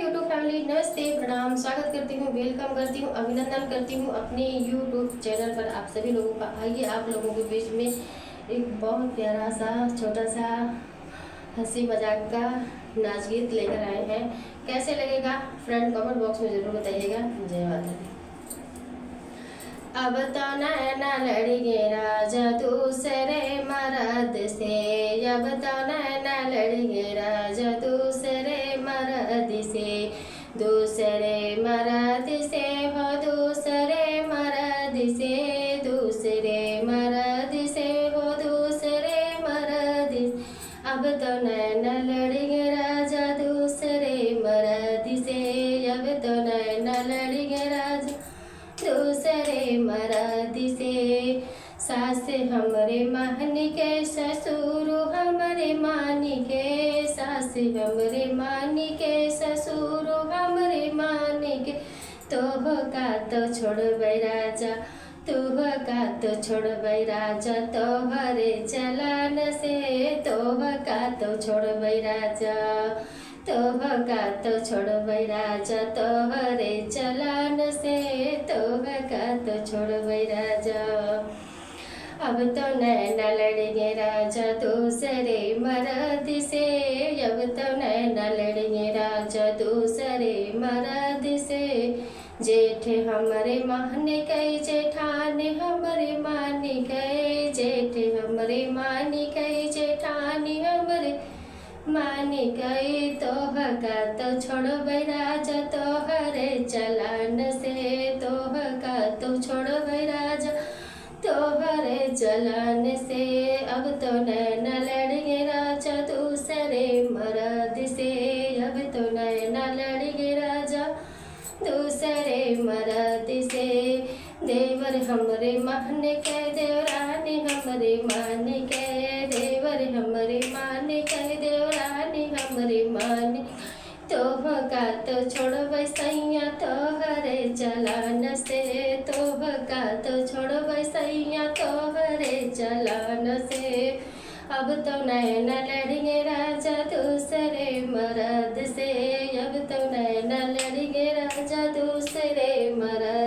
YouTube family, नमस्ते, प्रणाम, स्वागत करती हूँ, वेलकम करती हूँ, अभिनंदन करती हूँ अपने यूट्यूब चैनल पर आप सभी लोगों का। आइए आप लोगों के बीच में एक बहुत प्यारा सा छोटा सा हंसी मजाक का नाच गीत लेकर आए हैं। कैसे लगेगा फ्रेंड कमेंट बॉक्स में ज़रूर बताइएगा। जय माता दी। अब तो नैना लड़ेंगे राजा दूसरे मर्द से, अब तो नैना लड़ेंगे राजा दूसरे मर्द से, दूसरे मर्द से हो दूसरे मर्द से, दूसरे मर्द से हो दूसरे मर्द से। अब तो नैना लड़ेंगे राजा दूसरे मर्द से, अब तो नैना लड़ेंगे राजा दूसरे मर्द से। सास हमरे मानी के, ससुर हमरे मानी के, सास हमरे मानी के, ससुर हमरे मानी के। तोह का तो छोड़बै राजा, तोह का तो छोड़बै राजा, तोहरे चलान से, तोह का तो छोड़बै राजा, तोह का तो छोड़बै राजा, तोहरे चलान से, तोह का तो छोड़बै राजा। अब तो नैना लड़ेंगे राजा दूसरे मर्द से, अब तो नैना लड़ेंगे राजा दूसरे मर्द से। जेठ हमरे माने गए, जेठानी हमरे मानी गए, जेठ हमरे मानी गए, जेठानी हमरे मानी गई। तोह का तो छोड़बै राजा, तोहरे चलान से, तोह का तो छोड़बै राजा, तोहरे चलान से। अब तो नैना लड़ेंगे राजा दूसरे मर्द से, अब तो नैना लड़ेंगे राजा दूसरे मर्द से। देवर हमरे माने के, देवरानी हमरे माने के, देवर हमरे माने के, देवरानी हमरे माने। तोह का तो छोड़बै सैया तोहरे चलान से, तोह का तो छोड़बै सैया तोहरे चलान से। अब तो नैना लड़ेंगे राजा दूसरे मर्द से, अब तो नैना लड़ेंगे राजा दूसरे मर्द